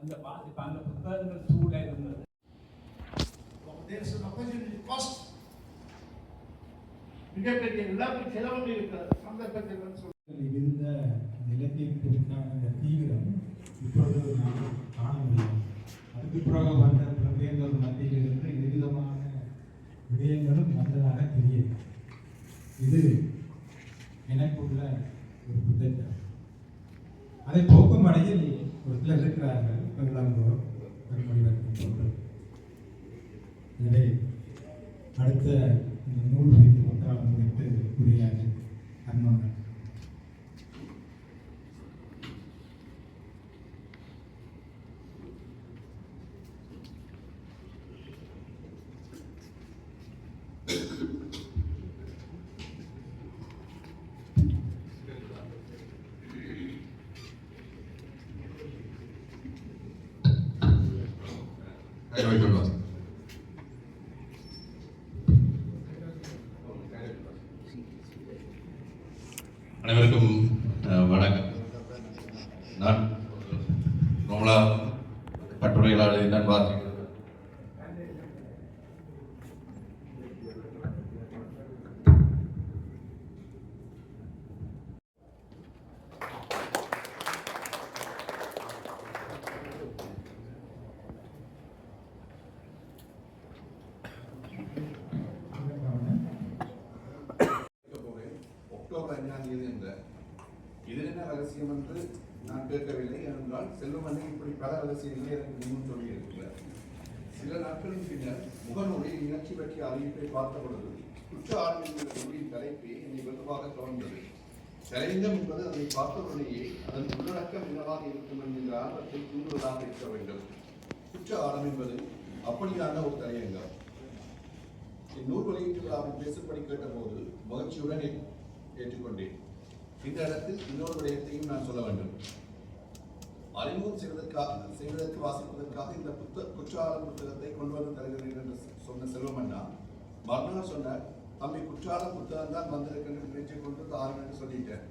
அந்த வாசிப்பு அந்த புத்தகங்கள் சூழ இருந்தது. மிகப்பெரிய விழாவில் செலவு இருக்கிற சந்தர்ப்பத்தில் இருந்த இலக்கியத்திற்கான அந்த தீவிரம் இப்பொழுது நாம் காண முடியும். அதுக்கு பிறகு வந்த பிரபேந்தர் மத்தியில் இருந்து எவ்விதமான விடயங்களும் வந்ததாக தெரியுது. இது எனக்குள்ள ஒரு புத்தகம். அதை போக்கும் வரையில் ஒரு சிலர் இருக்கிறார்கள். இளங்கோர் மொழிபெயர்க்கும் போன்று இதை அடுத்த இந்த நூல் குறித்து மக்களால் முடித்து உரையாட அன்பான அனைவருக்கும் வணக்கம். நான் ரோமலா கட்டுரைகளாளர் நான் வாசிக்கிறேன். அக்டோபர் 5ஆம் தேதி என்ற இது என்ன ரகசியம் என்று நான் கேட்கவில்லை. ஏனென்றால் செல்வமணி இப்படி பல ரகசியங்களை எனக்கு முன் சொல்லி இருக்கிறார். சில நாட்களின் பின்னர் முகநூலில் நிகழ்ச்சி பற்றிய அறிவிப்பை பார்த்த பொழுது குற்ற ஆர்வம் நூலின் தலைப்பே என்னை வெகுவாக கவர்ந்தது. தலையங்கம் என்பது அதை பார்த்தவுடனேயே அதன் உள்ளடக்கம் என்னவாக இருக்கும் என்கிற ஆர்வத்தை தூண்டுவதாக இருக்க வேண்டும். குற்ற ஆர்வம் என்பது அப்படியான ஒரு தலையங்கம். இந்நூல் வெளியீட்டு விழாவில் பேசும்படி கேட்டபோது மகிழ்ச்சியுடன் ஏற்றுக்கொண்டேன். இந்த இடத்தில் இன்னொரு விடயத்தையும் நான் சொல்ல வேண்டும். அறிமுகம் செய்வதற்கு வாசிப்பதற்காக இந்த குற்றாலம் புத்தகத்தை கொண்டு வந்து தருகிறேன் என்று சொன்ன செல்வமண்ணா மறுநாள் சொன்னார், தம்பி குற்றாலம் புத்தகம் தான் வந்திருக்கின்ற பேச்சை கொண்டு தாருங்க என்று சொல்லிட்டேன்.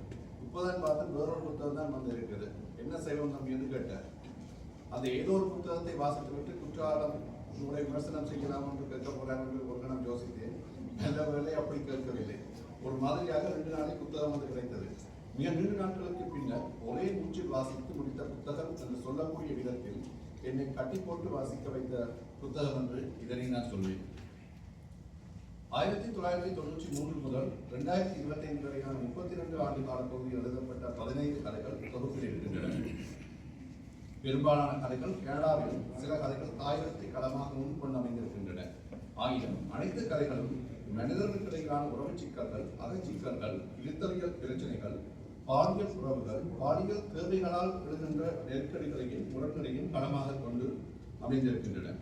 இப்போதான் பார்த்து வேறொரு புத்தகம் தான் வந்திருக்குது, என்ன செய்வோம் தம்பி என்று கேட்டார். அந்த ஏதோ ஒரு புத்தகத்தை வாசித்து விட்டு குற்றாலம் உங்களை விமர்சனம் செய்யலாம் என்று கேட்க போறாங்க என்று ஒரு கணம் யோசித்தேன். நல்ல வேலை அப்படி கேட்கவில்லை. ஒரு மாதிரியாக 2 நாளைக்கு புத்தகம் வந்து கிடைத்தது. மிக நீண்ட நாட்களுக்கு பின்னர் ஒரே மூச்சில் வாசித்து முடித்த புத்தகம் என்று சொல்லக்கூடிய விதத்தில் என்னை கட்டி போட்டு வாசிக்க வைத்த புத்தகம் என்று இதனை நான் சொல்வேன். 1993 முதல் 2025 வரையான 32 ஆண்டு கால பகுதியில் எழுதப்பட்ட 15 கதைகள் தொகுப்பில் இருக்கின்றன. பெரும்பாலான கதைகள் கனடாவிலும், சில கதைகள் தாயகத்தை களமாகவும் கொண்டு அமைந்திருக்கின்றன. ஆயினும் அனைத்து கதைகளும் மனிதர்களுக்கு இடையிலான உறவு சிக்கல்கள், அகச்சிக்கல்கள், இருத்தலியல் பிரச்சனைகள், பாலியல் உறவுகள், பாலியல் தேவைகளால் எழுகின்ற நெருக்கடிகளையும் முரண்களையும் களமாக கொண்டு அமைந்திருக்கின்றன.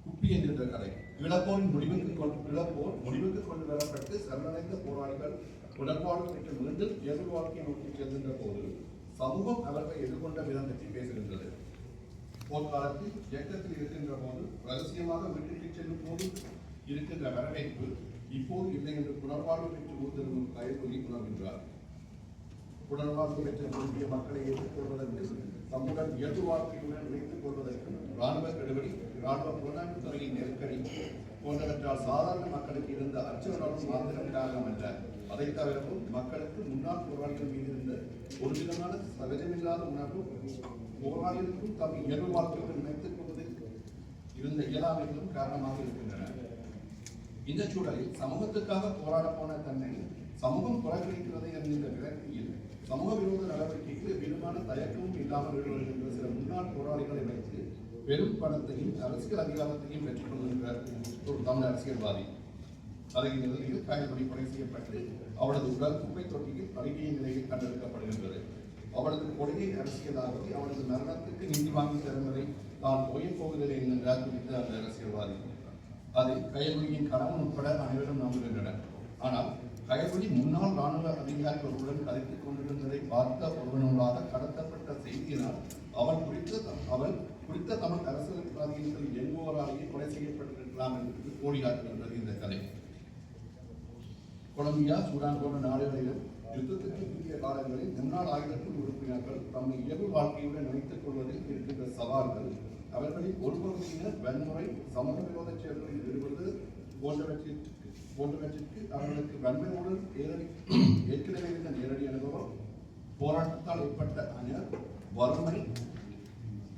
குப்பி என்கின்ற கதை இழப்போர் முடிவுக்கு கொண்டு வரப்பட்டு சரணடைந்த போராளிகள் உடன்பாடு பெற்று மீண்டும் இயல்பு வாழ்க்கையை நோக்கி செல்கின்ற போது சமூகம் அவர்களை எதிர்கொண்ட விதம் பற்றி பேசுகின்றது. போர்க்காலத்தில் இயக்கத்தில் இருக்கின்ற போது ரகசியமாக வீட்டிற்கு செல்லும் போது இருக்கின்ற வரவேற்பு இப்போது இல்லை என்று புனர்வாழ்வு பெற்று ஊர்திருக்கும் கையொலி உணர்கின்றார். புனர்வாழ்வு பெற்ற விரும்பிய மக்களை ஏற்றுக்கொள்வதற்கு தம்முடன் இயல்பு வாழ்க்கையுடன் இணைத்துக் கொள்வதற்கும் இராணுவ கெடுபடி, இராணுவ புலனாய்வு துறையின் நெருக்கடி போன்றவற்றால் சாதாரண மக்களுக்கு இருந்த அச்சம் மாத்திரம் அல்ல, அதை தவிரவும் மக்களுக்கு முன்னாள் போராளிகள் மீது இருந்த ஒரு விதமான சகஜமில்லாத உணர்வு போராளிகளுக்கும் தம் இயல்பு வாழ்க்கையுடன் இணைத்துக் கொள்வதில் இருந்த இயலாமைகளும் காரணமாக இருக்கின்றன. இந்த சூழலில் சமூகத்துக்காக போராட போன தன்னை சமூகம் புறக்கணிக்கிறது என்கின்ற விரக்தியில் சமூக விரோத நடவடிக்கைக்கு விதமான தயக்கமும் இல்லாமல் ஈடுபடுகின்ற சில முன்னாள் போராளிகளை வைத்து பெரும் பணத்தையும் அரசியல் அதிகாரத்தையும் பெற்றுக் கொள்கின்ற ஒரு தமிழ் அரசியல்வாதி. அதை நிலையில் காயல்படி கொலை செய்யப்பட்டு அவளது உடல் குப்பை தொட்டியில் அழுகிய நிலையில் கண்டெடுக்கப்படுகின்றது. அவளது கொள்கை அரசியலாகி அவளது மரணத்துக்கு நீதி வாங்கி தருவதை தான் ஓயப் போவதில்லை என்கின்றார் குறித்த அந்த அரசியல்வாதி. அதை கயல்வெளியின் கணவன் உட்பட அனைவரும் நம்புகின்றனர். ஆனால் கயல்வெளி முன்னாள் ராணுவ அதிகாரிகளுடன் கதைத்துக் கொண்டிருந்ததை பார்த்த ஒருவனூடாக கடத்தப்பட்ட செய்தியினால் அவள் குறித்த தமிழ் அரசியல்வாதிகள் என்பவராலேயே கொலை செய்யப்பட்டிருக்கலாம் என்று கோடி காட்டுகின்றது இந்த கதை. கொலம்பியா, சூடான் போன்ற நாடுகளிலும் யுத்தத்துக்கு முந்தைய காலங்களில் முன்னாள் ஆயுதக்குழு உறுப்பினர்கள் தம்மை இயல்பு வாழ்க்கையுடன் இணைத்துக் கொள்வதில் இருக்கின்ற சவால்கள், அவர்களில் ஒரு பகுதியினர் வன்முறை, சமூக விரோத செயல்களில் ஈடுபடுவது போன்றவற்றிற்கு அவர்களுக்கு வன்மையுடன் ஏற்கனவே இருந்த நேரடி அனுபவம், போராட்டத்தால் ஏற்பட்ட வறுமை,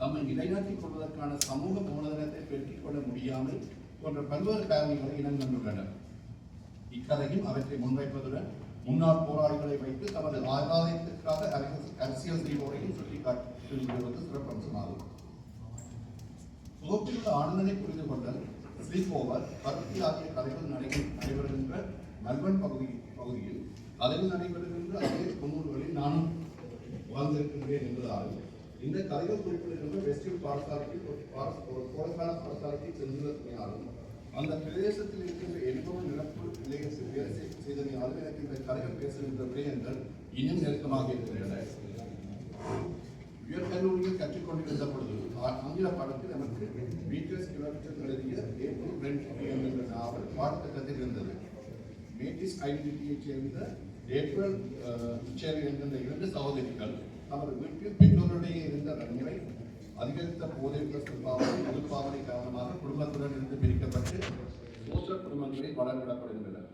தம்மை நிலைநாட்டிக் கொள்வதற்கான சமூக மூலதனத்தை பெருக்கிக் கொள்ள முடியாமல் போன்ற பல்வேறு காரணிகளை இனங்கண்டுள்ளனர். இக்கதையும் அவற்றை முன்வைப்பதுடன் முன்னாள் போராளிகளை வைத்து தமது ஆதாயத்திற்காக அரசியல் செய்வோரையும் சுட்டிக்காட்டுவது சிறப்பம்சமாகும். தொகுப்பில் உள்ள ஆனந்தனை புரிந்து கொண்டல், ஸ்லீப் ஓவர், பருத்தி ஆகிய கதைகள் நடைபெறுகின்ற மெல்பர்ன் பகுதியில் கதைகள் நடைபெறுகின்ற அதே தொண்ணூறுகளில் நானும் வாழ்ந்திருக்கின்றேன் என்பதால் இந்த கதைகள் குறிப்பிடுகின்ற வெஸ்டில் பாடசாலைக்கு ஒரு கோடைக்கால பாடசாலைக்கு சென்றுள்ளமையாலும் அந்த பிரதேசத்தில் இருக்கின்ற எரிபொருள் நிரப்பு நிலையத்தில் வேலை செய்தமையாலும் எனக்கு இந்த கதைகள் பேசுகின்ற விடயங்கள் இன்னும் நெருக்கமாக இருக்கின்றன. உயர்கல்லூரியில் கற்றுக்கொண்டிருந்த பொழுது ஆங்கில பாடத்தில் நமக்கு பீட்டர்ஸ் எழுதிய ஏப்ரல் ரெண்ட் என்ற நாவல் பாடத்திட்டத்தில் இருந்தது. மேட்டிஸ் ஐடென்டிட்டியைச் சேர்ந்த ஏப்ரல் என்கின்ற 2 சகோதரிகள் தமது வீட்டில் பெற்றோரிடையே இருந்த வன்முறை, அதிகரித்த போதை எதிர்ப்பாவனை காரணமாக குடும்பத்துடன் இருந்து பிரிக்கப்பட்டு சோசல் குடும்பங்களில் வளர்விடப்படுகின்றனர்.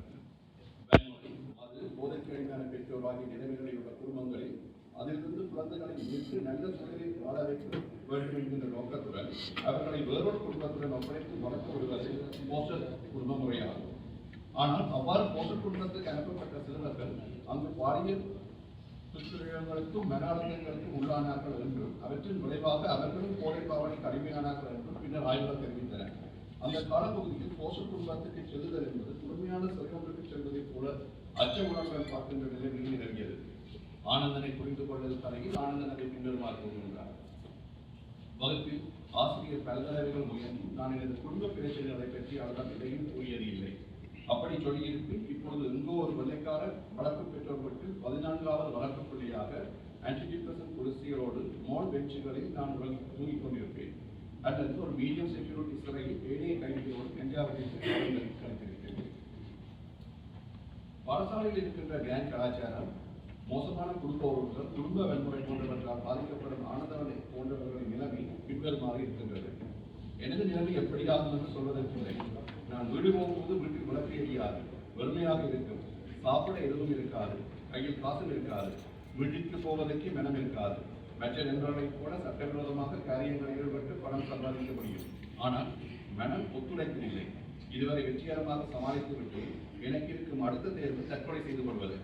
அது போதைக்கு அடிமையான பெற்றோர் ஆகிய நிலைமைகளில் உள்ள குடும்பங்களில் அதிலிருந்து குழந்தைகளை மீட்டு நல்ல சூழலில் வாழ வைக்க வேண்டும் என்கின்ற நோக்கத்துடன் அவர்களை வேறொரு குடும்பத்துடன் ஒப்படைத்து வளர்த்து விடுவது போசல் குடும்ப முறையாகும். ஆனால் அவ்வாறு போசல் குடும்பத்துக்கு அனுப்பப்பட்ட சிறுவர்கள் அங்கு பாலியல் துஷ்பிரயோகங்களுக்கும் மன அழுத்தங்களுக்கும் உள்ளானார்கள் என்றும் அவற்றின் விளைவாக அவர்களும் போதை பாவனைக்கு அடிமையானார்கள் என்றும் பின்னர் ஆய்வுகள் தெரிவித்தனர். அந்த காலப்பகுதியில் போசல் குடும்பத்துக்கு செல்லுதல் என்பது முழுமையான சிறையொன்றுக்கு செல்வதைப் போல அச்ச உணர்வுடன் பார்க்கின்ற நிலையில் நிலவியது. ஆனந்தனை புரிந்து கொள்ளும் தலையில் ஆனந்தன் அதை பின்வருமாறு கூறுகின்றார். வகுப்பில் ஆசிரியர் பல்கலைகள் முயன்று நான் எனது குடும்ப பிரச்சனைகளை பற்றி அவர்கள் இதையும் கூறியது இல்லை. அப்படி சொல்லியிருப்பின் இப்பொழுது எங்கோ ஒரு வெள்ளைக்கார வளர்ப்பு பெற்றோர்களுக்கு 14வது வளர்ப்பு புள்ளியாக ஆன்டிடிப்ரெசன்ட் குடிசைகளோடு மோல் பெஞ்சுகளில் நான் தூங்கிக் கொண்டிருப்பேன். அல்லது ஒரு மீடியம் செக்யூரிட்டி சிறையில் ஏனைய கைதிகளோடு கஞ்சாவதிக்கு கழித்திருக்கிறேன். பாடசாலையில் இருக்கின்ற கேங் கலாச்சாரம், மோசமான குடும்ப உறவுகள், குடும்ப வன்முறை போன்றவற்றால் பாதிக்கப்படும் ஆனந்தவனை போன்றவர்களின் நிலைமை பின்வருமாறு இருக்கின்றது. எனது நிலைமை எப்படியாகும் என்று சொல்வதற்கில்லை. நான் வீடு போகும்போது வீட்டில் விளக்கு எரியாது, வெறுமையாக இருக்கும், சாப்பிட எதுவும் இருக்காது, கையில் காசு இருக்காது, வீட்டிற்கு போவதற்கு மனம் இருக்காது. மற்ற நண்பர்களைப் போல சட்டவிரோதமாக காரியங்களில் ஈடுபட்டு பணம் சம்பாதிக்க முடியும். ஆனால் மனம் ஒத்துழைக்கவில்லை. இதுவரை வெற்றிகரமாக சமாளித்துவிட்டு எனக்கு இருக்கும் அடுத்த தேர்வு தற்கொலை செய்து கொள்வது.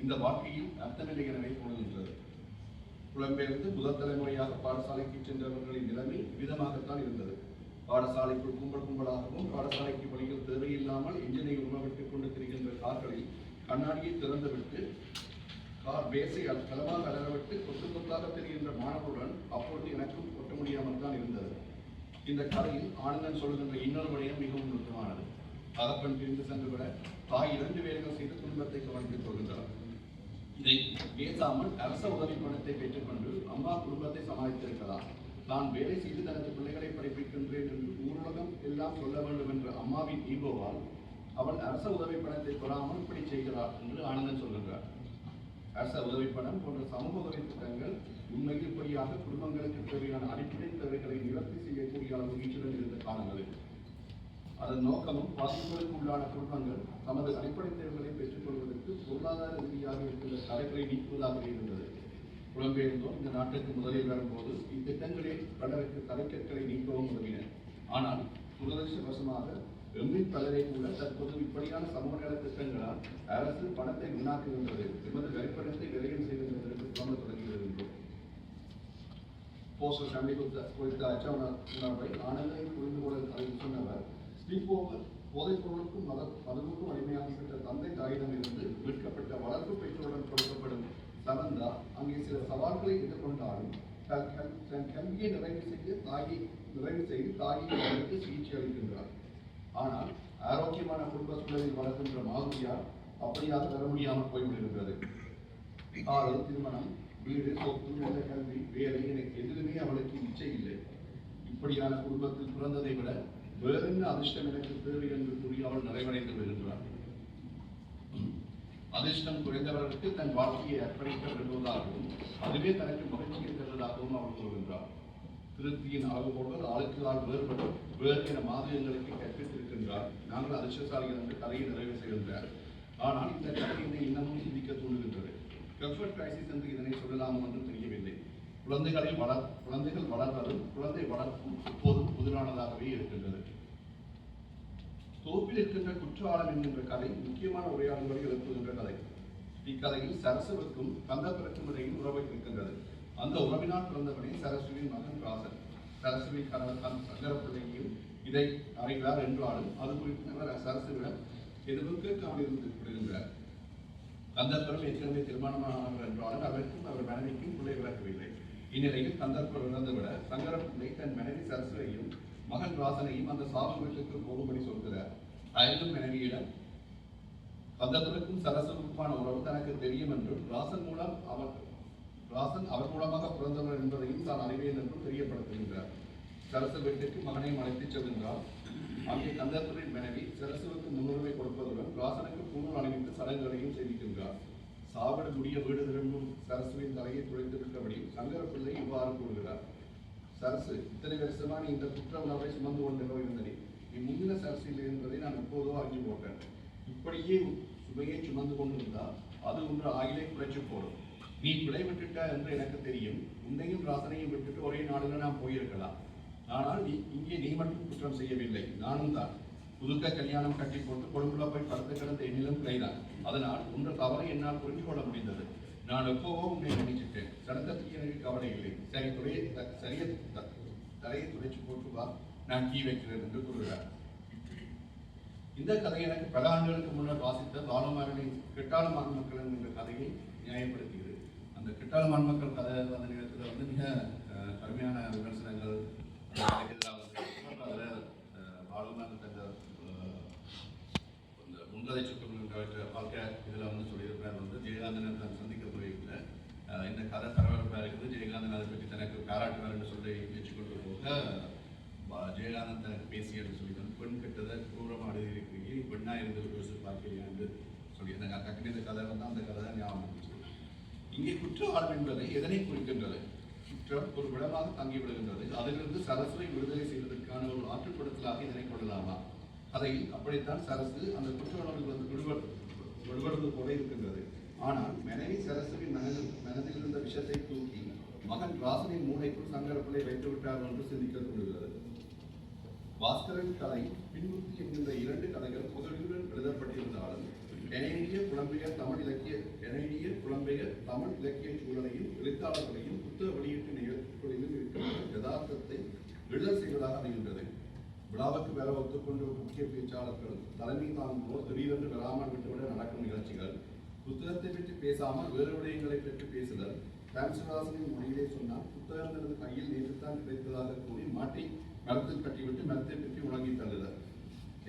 இந்த வாழ்க்கையில் அர்த்தமில்லை எனவே தோணுகின்றது. புலம்பெயர்ந்து முதல் தலைமுறையாக பாடசாலைக்கு சென்றவர்களின் நிலைமை விதமாகத்தான் இருந்தது. பாடசாலைக்குள் கும்பலாகவும் பாடசாலைக்கு வழியில் தேவையில்லாமல் எஞ்சினை உணவிட்டுக் கொண்டு திரிகின்ற கார்களில் கண்ணாடியை திறந்துவிட்டு கார் பேசை களமாக அலரவிட்டு கொத்து கொத்தாக தெரிகின்ற மாணவருடன் அப்பொழுது எனக்கும் கொட்ட முடியாமல் தான் இருந்தது. இந்த கதையில் ஆனந்தன் சொல்கின்ற இன்னொரு விடயம் மிகவும் நுட்பமானது. தகப்பன் பிரிந்து சென்று விட தாய் 2 வேலைகள் செய்து குடும்பத்தை கவனித்துக் கொள்கின்றார். இதை பேசாமல் அரச உதவி பணத்தை பெற்றுக்கொண்டு அம்மா குடும்பத்தை சமாளித்திருக்கலாம். தான் வேலை செய்து தனது பிள்ளைகளை படிப்பிக்கின்றேன் என்று ஊரடகம் எல்லாம் சொல்ல வேண்டும் என்ற அம்மாவின் ஈகோவால் அவள் அரச உதவி பணத்தை பெறாமல் இப்படி செய்கிறார் என்று ஆனந்தன் சொல்கின்றார். அரச உதவி பணம் போன்ற சமூக உதவி திட்டங்கள் உண்மையில் இப்படியாக குடும்பங்களுக்கு தேவையான அடிப்படை தேவைகளை நிவர்த்தி செய்யக்கூடிய அளவு வீச்சுடன் இருந்த காலங்கள். அதன் நோக்கமும் பாதிப்புகளுக்கு உள்ளான குடும்பங்கள் தமது அடிப்படை தேர்வுகளை பெற்றுக் கொள்வதற்கு பொருளாதார ரீதியாக இருக்கின்ற தடைகளை நீக்குவதாக இருந்தது. புலம்பெயர்ந்தோர் இந்த நாட்டுக்கு முதலில் வரும்போது இத்திட்டங்களில் பலருக்கு தலைக்கற்களை நீக்கவும் உதவின. ஆனால் துரதிருஷ்டவசமாக எம்மில் பலரை கூட தற்போது இப்படியான சமூக நல திட்டங்களால் அரசு பணத்தை வீணாக்குகின்றது, எமது வரிப்பணத்தை விரைவில் செய்கின்றதற்கு புலம்ப தொடங்குகிறது. போஸ்டல் ஃபேமிலி குறித்த அச்ச உணர்வை ஆனந்தனை புரிந்து கொள்ள சொன்னவர், ஸ்லீப் ஓவர் போதைப் பொருளுக்கும் மதமுக்கும் அடிமையாகிவிட்ட தந்தை தாயிடம் இருந்து மீட்கப்பட்ட வளர்ப்பு பெற்றோருடன் கொடுக்கப்படும் சமந்தா அங்கே சில சவால்களை எதிர்கொண்டாலும் தன் கல்வியை நிறைவு செய்து தாயை அவருக்கு சிகிச்சை அளிக்கின்றார். ஆனால் ஆரோக்கியமான குடும்ப சூழலில் வளர்க்கின்ற மாதுரியார் அப்படியாக வர முடியாமல் போய்விடுகின்றது. காதல், திருமணம், வீடு, சொத்து, நல்ல கல்வி, வேலை எனக்கு எதுவுமே அவளுக்கு இச்சை இல்லை. இப்படியான குடும்பத்தில் பிறந்ததை விட வேறென்ன அதிர்ஷ்டம் எனக்கு தேவை என்று கூறி அவள் நிறைவடைந்து வருகின்றார். அதிர்ஷ்டம் குறைந்தவர்களுக்கு தன் வாழ்க்கையை அர்ப்பணிக்க விரும்புவதாகவும் அதுவே தனக்கு மகிழ்ச்சியை தருவதாகவும் அவர் கூறுகின்றார். திருப்தியின் அளவுகோடு ஆளுக்கு ஆள் வேறு என மாதிரியங்களுக்கு கற்பித்திருக்கின்றார். நாங்கள் அதிர்ஷ்டசாலிகள் என்று கதையை நிறைவு செய்கின்றார். ஆனால் இந்த கதை என்னை இன்னமும் சிந்திக்க தூண்டுகின்றது. கம்ஃபர்ட் கிரைசிஸ் என்று இதனை சொல்லலாமோ என்று தெரியவில்லை. குழந்தைகள் வளர்வதும் குழந்தை வளர்ப்பும் எப்போதும் புதிரானதாகவே இருக்கின்றது. தொகுப்பில் இருக்கின்ற குற்றாலம் என்கின்ற கதை முக்கியமான உரையாடல்களை எழுப்புகின்ற கதை. இக்கதையில் சரசுவுக்கும் கந்தப்பருக்கும் இடையில் உறவை இருக்கின்றது. அந்த உறவினால் பிறந்தவனே சரசுவின் மகன் ராசன். சரசுவின் கணவர் சங்கரப்பிள்ளையும் இதை அறிவார் என்றாலும் அது குறித்து சரசுவிடம் எதுவும் கேட்காமல் இருந்து விடுகின்றார். கந்தப்பரும் ஏற்கனவே திருமணமானவர் என்றாலும் அவருக்கும் அவர் மனைவிக்கும் பிள்ளை விளக்கவில்லை. இந்நிலையில் கந்தப்பர் இறந்துவிட சங்கரப்பிள்ளை தன் மனைவி சரசுவையும் மகன் ராசனையும் அந்த சாவு வீட்டுக்கு போகும்படி சொல்கிறார். அயலும் மனைவியிடம் கந்தப்பருக்கும் சரசுவுக்குமான உறவு தனக்கு தெரியும் என்றும் ராசன் அவர் மூலமாக பிறந்தவர் என்பதையும் தான் அறிவேன் என்றும் தெரியப்படுத்துகின்றார். சரசு வீட்டுக்கு மகனையும் அழைத்துச் செல்கின்றார். அங்கே கந்தப்பரின் மனைவி சரசுவுக்கு முன்னுரிமை கொடுப்பதுடன் ராசனுக்கு பூணூல் அணிவித்து சடங்குகளையும் செய்திருக்கின்றார். சாவடு முடிய வீடு திரும்பும் சரசுவின் தலையை துளைத்து விட்டபடி சங்கரப்பிள்ளை இவ்வாறு கூறுகிறார். சரசு, இத்தனை வருஷமா நீ இந்த குற்ற உணர்வை சுமந்து கொண்டோ இருந்தனே, நீ முந்தின சரசில் என்பதை நான் எப்போதோ அறிஞ்சு போட்டேன். இப்படியே சுமையை சுமந்து கொண்டிருந்தால் அது ஒன்று ஆயிலை குறைச்சு போடும். நீ பிழை விட்டுட்ட என்று எனக்கு தெரியும். உன்னையும் ராசனையும் விட்டுட்டு ஒரே நாடுல நான் போயிருக்கலாம். ஆனால் இங்கே நீ மட்டும் குற்றம் செய்யவில்லை, நானும் தான். புதுக்க கல்யாணம் கட்டி போட்டு கொழும்புல போய் படுத்து கிடந்த என்னிலும் பிழைதான். அதனால் உன்ற தவறை என்னால் புரிந்து கொள்ள முடிந்தது. நான் எப்போவோ உன்னை நினைச்சிட்டேன். சடங்கத்துக்கு எனக்கு கவலை இல்லை. சரிய தலையை துடைச்சு போட்டு வா, நான் கீ வைக்கிறேன் என்று கூறுகிறார். இந்த கதை எனக்கு பல ஆண்டுகளுக்கு முன்னர் வாசித்த பாலமாரனின் கிட்டாளமான் மக்கள் என்கின்ற கதையை நியாயப்படுத்துகிறது. அந்த கிட்டாளமான் மக்கள் கதை அந்த நேரத்தில் மிக கடுமையான விமர்சனங்கள் அதில் பாலமான் தந்த முன்கதை சுற்றுகின்ற வாழ்க்கை இதில் சொல்லியிருக்கிறார். ஜெயகாந்தன் தான் சந்திக்க போயிருக்கல. இந்த கதை பரபரப்பாக இருக்குது. ஜெயகாந்தன் அதை பற்றி தனக்கு பாராட்டுவார் என்று சொல்லி முயற்சி கொண்டு போக ஜெயகாந்தன் தனக்கு பேசி என்று சொல்லி பெண் கெட்டதை குரூரமாக எழுதியிருக்கிறீங்க, பெண்ணாக இருந்து யோசித்து பார்க்கிறீங்க என்று சொல்லி அந்த டக்குனு இந்த கதை வந்து அந்த கதை தான் ஞாபகம் இருந்துச்சு. இங்கே குற்றம் என்பதை எதனை குறிக்கின்றது? குற்றம் ஒரு விடமாக தங்கிவிடுகின்றது. அதிலிருந்து சரசுவை விடுதலை செய்வதற்கான ஒரு ஆற்றுப்படுத்தலாக இதனை கொள்ளலாமா? கதையில் அப்படித்தான் சரசு அந்த குற்ற உணர்வு விடுபடுவது போல இருக்கின்றது. ஆனால் மனைவி சரசுவின் மனதில் இருந்த விஷத்தை தூக்கி மகன் ராசனின் மூளைக்குள் சங்கரப்பிள்ளை வைத்து விட்டார் என்று சிந்திக்க தோன்றுகிறது. பாஸ்கரன் கதை பின்புத்தி என்கின்ற 2 கதைகள் முதலுடன் எழுதப்பட்டிருந்தாலும் கனேடிய புலம்பெயர் தமிழ் இலக்கிய சூழலையும் எழுத்தாளர்களையும் புத்தக வெளியீட்டு நிகழ்ச்சிகளிலும் இருக்கிற யதார்த்தத்தை எழுதல் செய்வதாக அமைகின்றது. விழாவுக்கு வேற ஒத்துக்கொண்ட முக்கிய பேச்சாளர்கள் தலைமை தாங்குவோர் திடீரென்று வராமல் விட்டுவிட நடக்கும் நிகழ்ச்சிகள், புத்தகத்தை பற்றி பேசாமல் வேறு விடயங்களை பற்றி பேசுதல், ராம்சிவாசனின் மொழியிலே சொன்னால் புத்தகம் தனது கையில் நேற்றுத்தான் கிடைத்ததாக கூறி மாட்டி மரத்தில் கட்டிவிட்டு மரத்தை பற்றி உணங்கி தள்ளுதல்,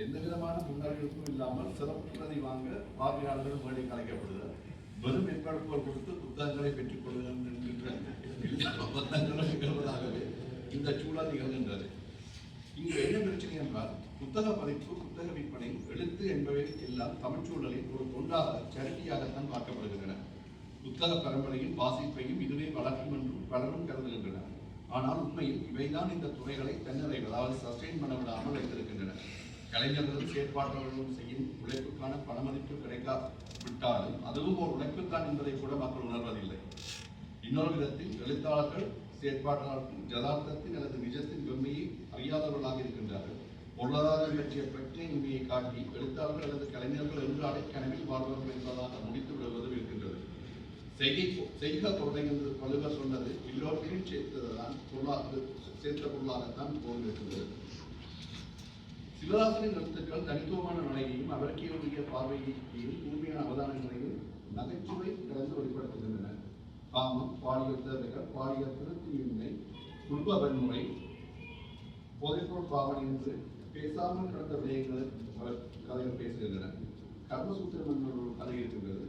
எந்த விதமான முன்னறிவிப்பும் இல்லாமல் சிறப்பு பிரதி வாங்க பார்வையாளர்கள் மேடை கலைக்கப்படுதல், வெறும் ஏற்பாடுகள் கொடுத்து புத்தகங்களை பெற்றுக் கொள்ளுதல் என்கின்ற ஒப்பந்தங்களும் நிகழ்வதாகவே இந்த சூழல் நிகழ்கின்றது. இங்கு என்ன பிரச்சனை என்றால் புத்தக பதிப்பு, புத்தக விற்பனை, எழுத்து என்பவை எல்லாம் தமிழ் சூழலில் ஒரு தொண்டாக சரிட்டியாகத்தான் பார்க்கப்படுகின்றன. புத்தக பரம்பரையும் வாசிப்பையும் இதுவே வளர்க்கும் என்றும் பலரும் கருதுகின்றனர். ஆனால் உண்மையில் இவைதான் இந்த துறைகளை தன்னிறைவு, அதாவது சஸ்டெயின் பண்ண விடாமல் வைத்திருக்கின்றன. கலைஞர்களும் செயற்பாட்டாளர்களும் செய்யும் உழைப்புக்கான பணமதிப்பு கிடைக்காவிட்டாலும் அதுவும் ஒரு உழைப்புத்தான் என்பதை கூட மக்கள் உணர்வதில்லை. இன்னொரு விதத்தில் எழுத்தாளர்கள் செயற்பாட்டாளர்கள் யதார்த்தத்தின் அல்லது நிஜத்தின் வெம்மையை அறியாதவர்களாக இருக்கின்றார்கள். பொருளாதாரம் பற்றிய பிரச்சனை உண்மையை காட்டி எழுத்தாளர்கள் அல்லது கலைஞர்கள் என்று அடைக்கனவில் வாழ்வார்கள் என்பதாக முடித்து விடுவது இருக்கின்றது. செய்க பொருளை என்று வள்ளுவர் சொன்னது எல்லோருக்கும் சேர்த்த பொருளாகத்தான் போன்றிருக்கின்றது. சிவதாசனின் எழுத்துக்கள் தனித்துவமான நடையையும் அவருடைய பார்வையையும் தூய்மையான அவதானங்களையும் நகைச்சுவை கலந்து வெளிப்படுத்துகின்றன. காமம், பாலியல் தேவைகள், பாலியல் திருப்தியின்மை, குடும்ப வன்முறை, போதைப்பொருள் பாவனை என்று பேசாமல் கிடந்த விடயங்களை கதைகள் பேசுகின்றன. கர்மசூத்திரம் என்ற ஒரு கதை இருக்கின்றது.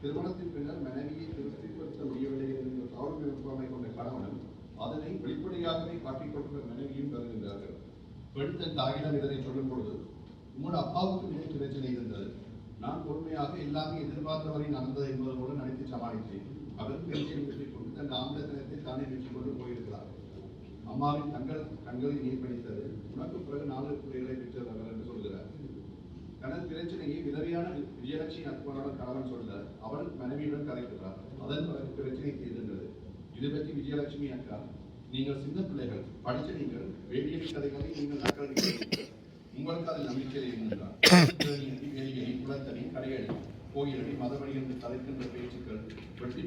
திருமணத்தின் பின்னர் மனைவியை திருப்திப்படுத்த முடியவில்லை என்ற தாழ்வு விருப்பமை கொண்ட கணவனும் அதனை வெளிப்படையாகவே காட்டிக்கொண்ட மனைவியும் கருதுகின்றார்கள். பெண் தன் தாயிடம் இதனை சொல்லும் பொழுது, உங்களோட அப்பாவுக்கு இதே பிரச்சனை இருந்தது, நான் பொறுமையாக எல்லாமே எதிர்பார்த்தவரை நடந்தது என்பது போல நடித்து சமாளித்தேன். அவர் பேச்சை வெற்றி கொண்டு தன் ஆம்பளத்தனத்தை தானே வெற்றி கொண்டு போயிருக்கிறார். அம்மாவின் கண்களில் நீர் பிடித்தது. உனக்கு பிறகு 4 பிள்ளைகளை பெற்றவர்கள் என்று சொல்கிறார். தனது பிரச்சனையை விதவையான விஜயலட்சுமி அக்பரோட கணவன் சொல்கிறார். அவள் மனைவியுடன் கதைக்கிறார். அதன் பிறகு பிரச்சனை தீர்ந்தது. இது பற்றி விஜயலட்சுமி அக்கா, நீங்கள் சின்ன பிள்ளைகள், படித்த நீங்கள் வேடியடி கதைகளை நீங்கள் நக்கல் உங்களுக்கு அதில் நம்பிக்கை இருந்தார். வேலியடி, குளத்தடி, கடையடி, கோயிலடி, மதவடி என்று கதைக்கின்ற பேச்சுக்கள் வெட்டி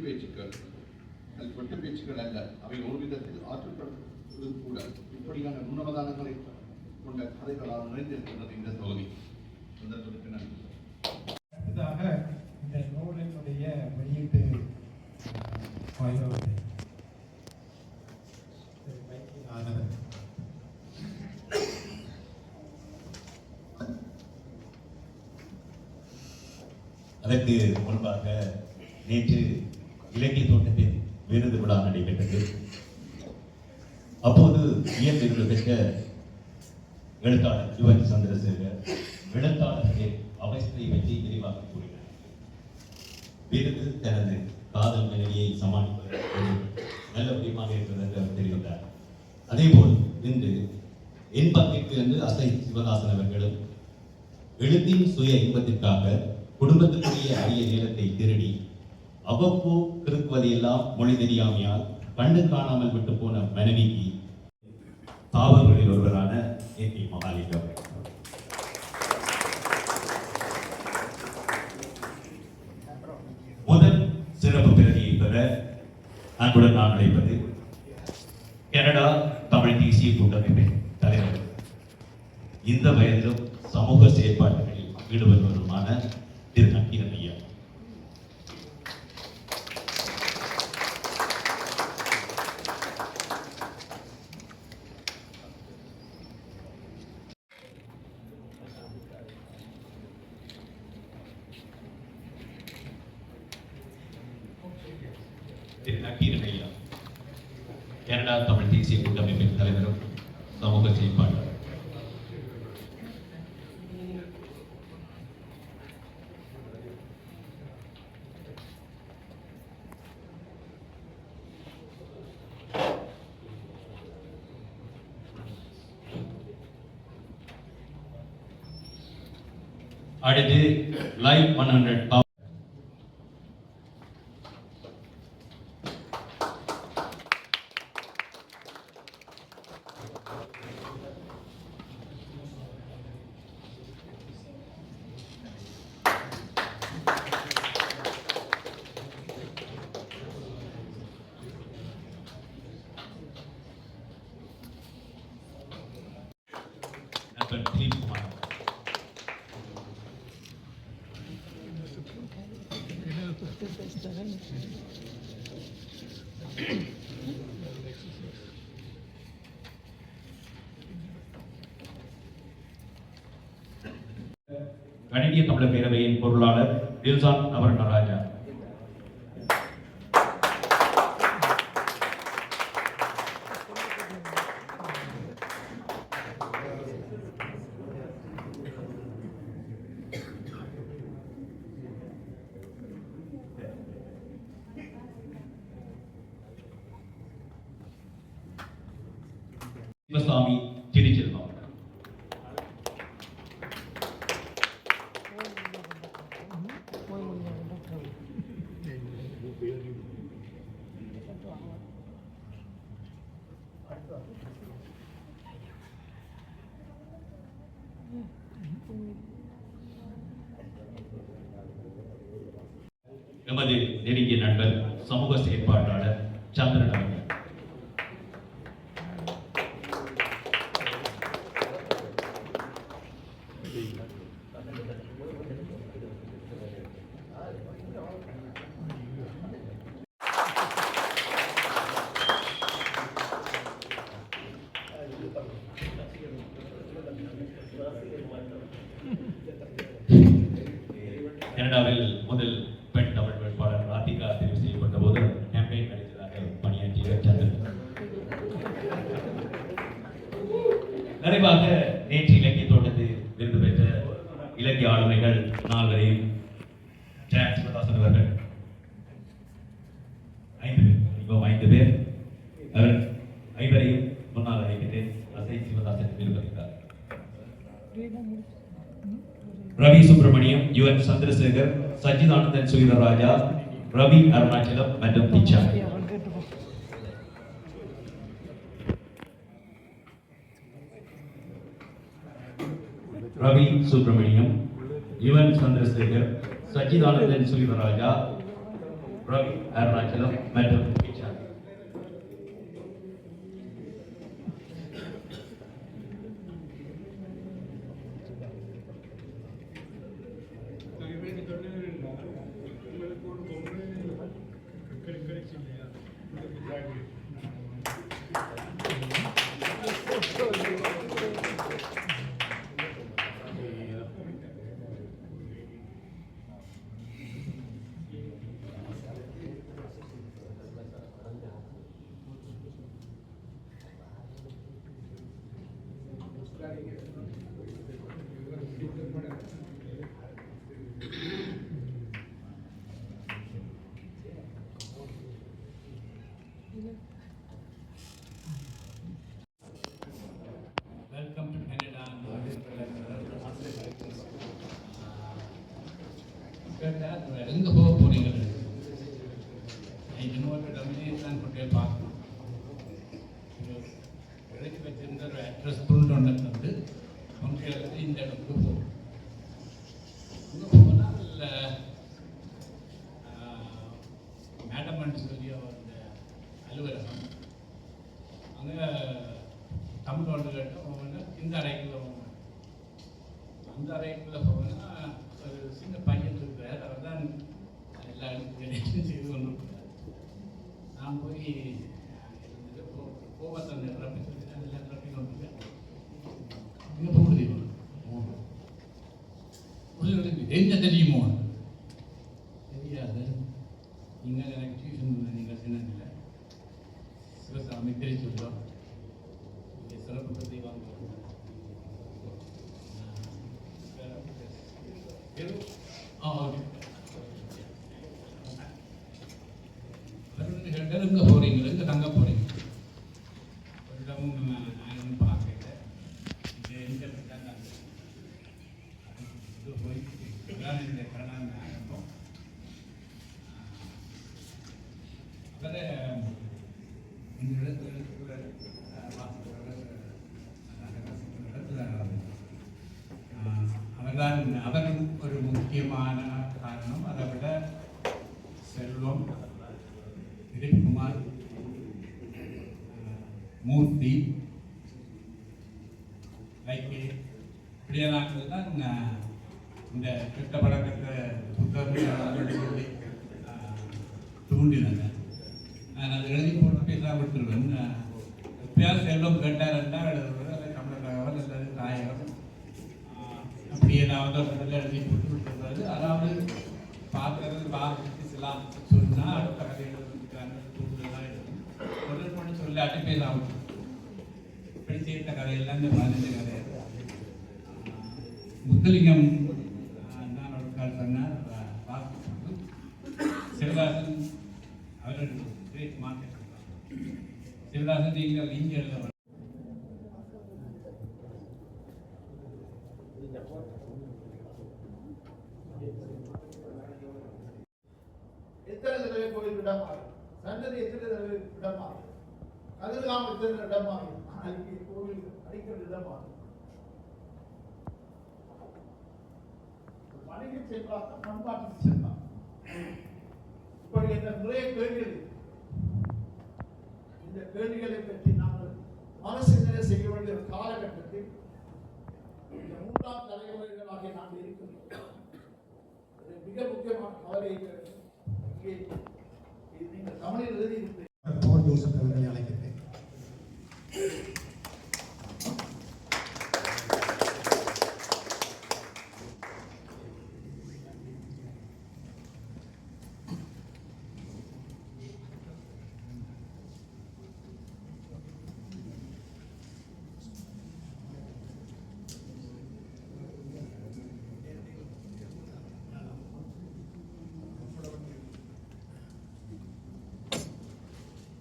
பேச்சுக்கள் அல்ல. அவை ஒரு விதத்தில் ஆற்றப்படுவது கூட. இப்படியான நுண்ணவதானங்களை கொண்ட கதைகளால் நிறைந்திருக்கின்றது இந்த தொகுதி. சந்தர்ப்பத்திற்கு நன்றி. அடுத்ததாக இந்த நூலினுடைய வெளியீட்டு வைபவத்தை அதற்கு முன்பாக நேற்று இலக்கிய தோட்டத்தின் விருது விழா நடைபெற்றது. அப்போது இயல் விருது பெற்ற எழுத்தாளர் யுவன் சந்திரசேகர் எழுத்தாளர்களின் அவஸ்தையை பற்றி விரிவாக கூறினார். விருது தனது காதல் மனைவியை சமாளிப்பது நல்ல விடயமாக இருக்கிறது என்று அவர் தெரிவித்தார். அதேபோல் இன்று இன்பத்திற்கு என்று அசை சிவதாசன் அவர்களும் எழுத்தின் சுய இன்பத்திற்காக குடும்பத்திற்குரிய அரிய நீளத்தை திருடி அவ்வப்போ கிறுக்குவதையெல்லாம் மொழி தெரியாமையால் கண்டு காணாமல் விட்டு போன மனைவிக்கு தாவர்களில் ஒருவரான ஏ.டி. மகாலிங்கம். முதல் சிறப்பு பிரதியை பெற அன்புடன் நான் அழைப்பது கனடா தமிழ் தேசிய கூட்டமைப்பின் தலைவர், இந்த வயதிலும் சமூக செயற்பாடுகளில் ஈடுபடுவதுமான திரு நக்கீரன் ஐயா. திரு நக்கீரன் ஐயா கனடா தமிழ் தேசிய கூட்டமைப்பின் தலைவரும் சமூக செயற்பாடு. அடுத்து லைவ் 100 நண்பர் திலீப்குமார். கனடிய தமிழர் பேரவையின் பொருளாளர் டில்சான் நவரத்னராஜா. சிவசாமி திருச்செல்வம். எமது நெருங்கிய நண்பர் சமூக செயற்பாட்டாளர் சந்திரன் அவர்கள். கனடாவில் முதல் பெண் தமிழ் வேட்பாளர் ராதிகா தெரிவு செய்யப்பட்ட போது கேம்பெயின் மேனேஜராக பணியாற்றிய சந்திரன். நிறைவாக நேற்று இலக்கிய தோட்டத்தில் விருது பெற்ற இலக்கிய ஆளுமைகள் 4 பேரையும் பேர். அவர் ஐவரையும் முன்னால் அழைக்கிறேன். அசை சிவதாசன் நிர்வகித்தார். ரவி சுப்பிரமணியம், யுவன் சந்திரசேகர், சச்சிதானந்தன் சுகிதராஜா, ரவி அருணாச்சலம் மற்றும் பிச்சா. ரவி சுப்பிரமணியம், யுவன் சந்திரசேகர், சச்சிதானந்தன் சுகிதராஜா, ரவி அருணாச்சலம் மற்றும் பிச்சா. Welcome to Canada. எங்க போக போறீங்க? இன்னொரு டொமினேஷன் கொண்டே பார்க்கணும். எழுதி வச்சிருந்த ஒரு அட்ரஸ் துண்டு வந்து உங்களுக்கு இந்த இடத்துக்கு போகும். அங்கே போனால் மேடம் சொல்லி அந்த அலுவலகம் அங்கே தமிழ் ஒன்று கேட்டோம். இந்த அறைக்குள்ள போகணும். அந்த அறைக்குள்ள போகணும்னா ஒரு சின்ன பையன் இருக்கிறார். அவர் தான் எல்லா செய்து கொண்டு நான் போய் கோபத்தை நிரப்பி சொல்லி அதெல்லாம் நிரப்பி கொண்டிருக்கேன். இங்கே போகுது என்ன தெரியுமோ தெரியாது. நீங்கள் எனக்கு டியூஷன் நீங்கள் சின்னதில்லை சிவசாமி தெரிஞ்சு சொல்லுவோம். சிறப்பு பற்றி வாங்க எங்க போறீங்க? எங்க தங்க போறீங்க? ஒரு இடமும் நான் பார்க்கல. எந்த போய் இந்த கரணம் ஆரம்பம் அவரை இந்த இடத்துல அவரும் ஒரு முக்கியமான காரணம். அதை விட செல்வம், திலீப்குமார், மூர்த்தி, லைக்கே இப்படியானாக்கள் தான் இந்த கெட்ட பழக்கத்தை புத்தகத்தை தூண்டினேன். நான் அதை எழுதி போட்டு பேசாம விட்டுருவேன். எப்பயாவது செல்வம் கேட்டாருன்னா எழுதுவது தமிழ் தகவல் அல்லது தாயகம் அப்படி ஏதாவது ஒரு இடத்துல எழுதி போட்டு விட்டுருவாரு. அதாவது பார்க்கறது பார்க்கலாம் சொன்னால் அடுத்த கதை எழுதுறதுக்கான தூண்டுதலாக இருக்கும். முதல் பண்ணி சொல்லாட்டி பேசாமல் இப்படி சேர்த்த கதையெல்லாம் இந்த பதினஞ்சு கதை. முத்துலிங்கம் நான் ஒரு கால் சொன்னார். சிவதாசன் அவர் கிரேட் மார்க்கெட். சிவதாசன் நீங்கள் இங்கே எழுத எத்தனை தடவை கோயில் இடமாறும், சன்னதி எத்தனை தடவை இடமாறும், கதிர்காமம் எத்தனை இடமாறும், அங்கே கோவில் அடிக்கடி இடமாறும். வணிக செல்வாக்க பண்பாட்டு செல்வாம். இப்படி இந்த நிறைய கேள்விகள், இந்த கேள்விகளை பற்றி நாங்கள் மனசிந்தனை செய்ய வேண்டிய ஒரு காலகட்டத்தில் இந்த மூன்றாம் தலைமுறைகளாக நாங்கள் இருக்கின்றோம். மிக முக்கியமான கவலை நீங்கள் தமிழில் எழுதியிருக்கிறீர்கள். போர் ஜோசப் அவர்களை அழைக்கிறேன்.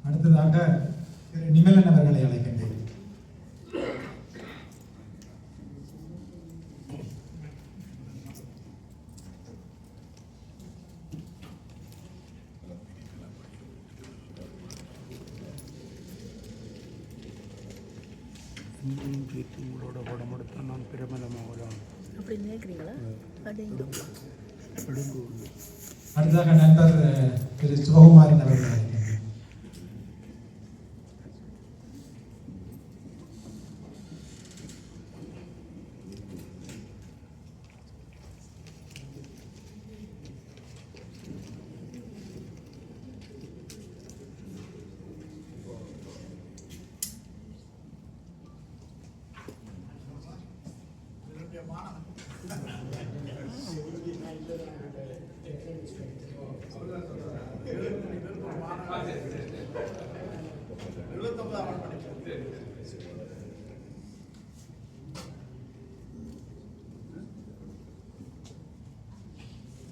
அடுத்ததாக அடுத்ததாக திரு நிமலன் அவர்களை அழைக்கின்றேன். உங்களோட படம் எடுத்தால் நான் பிரபலமாகலாம். அப்படி நினைக்கிறீங்களா? அடுத்ததாக நண்பர் திரு சிவகுமாரன் அவர்களை அழைக்கின்றேன்.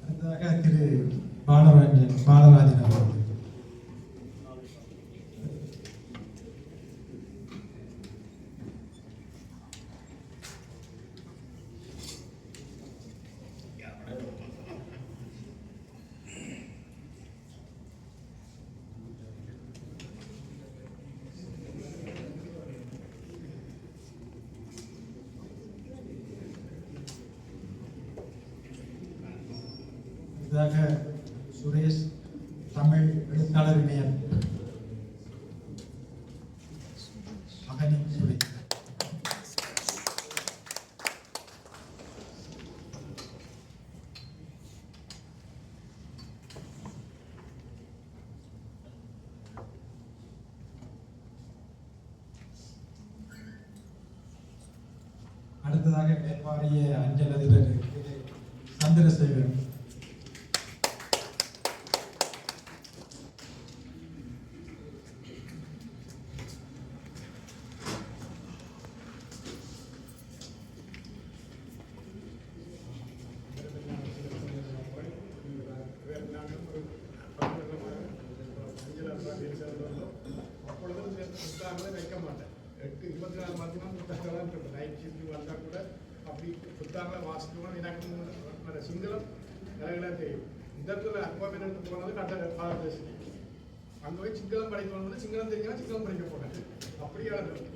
அடுத்ததாக திரு பாலராஜன் அவர்கள். அடுத்ததாக சுரேஷ் தமிழ் எழுத்தாளர் இணையம் அகனி சுரேஷ். அடுத்ததாக மேற்பாரிய அஞ்சல் அதிபர் சந்திரசேகரன். அப்பொழுதும் புத்தகங்களை வைக்க மாட்டேன். 8-24 மணி நேரம் புத்தகங்கள் இருக்கும். நைட் ஷிஃப்ட் வந்தால் கூட அப்படி புத்தகங்களை வாசிக்கணும். எனக்கு சிங்களம் கலைகளாக தெரியும். இந்த இடத்துல அப்பாவின் எடுத்து போனது கட்ட பாரதேசி. அங்கே போய் சிங்களம் படிக்கணும், சிங்களம் தெரிஞ்சால் சிங்களம் படிக்க போனேன். அப்படியே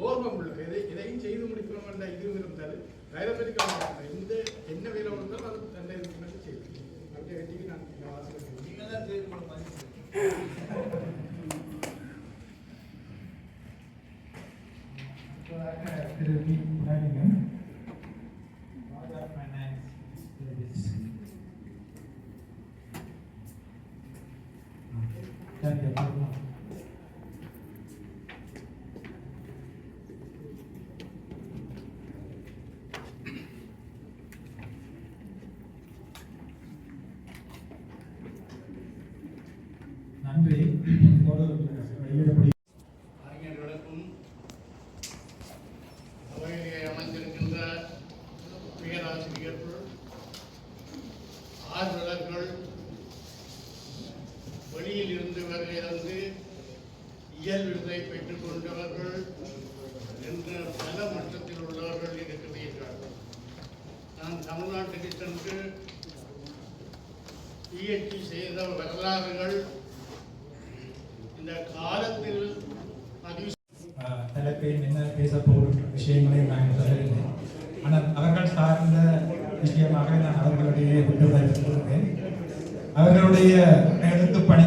ஓர்வம் உள்ளது. இதையும் செய்து முடிக்கணும் என்ற இதுவும் இருந்தால் டைரமெடிக்காக இந்த என்ன வேலை இருந்தாலும் அது தன்னை இருக்கிறது செய்யும். அந்த வெட்டிக்கு நான் வாசிக்கிறேன். Thiru V. Gunalingam, Raja finance service. நன்றி. வெளியிடப்படி அறிஞர்களுக்கும் அவையிலே அமைந்திருக்கின்ற பேராசிரியர்கள், ஆர்வலர்கள், வெளியில் இருந்து வருகை தந்து இயல் விருதை பெற்றுக் கொண்டவர்கள் என்ற பல மட்டத்தில் உள்ளவர்கள் இருக்கிறீர்கள். நான் தமிழ்நாட்டுக்கு சென்று PhD செய்த வரலாறுகள் இந்த காலத்தில் பதிவு தலைப்பில் என்ன பேச போகும் விஷயங்களை நான் சொல்லவில்லை. ஆனால் அவர்கள் சார்ந்த விஷயமாக நான் அவர்களுடைய விட்டுவிடுகிறேன். அவர்களுடைய எழுத்து பணி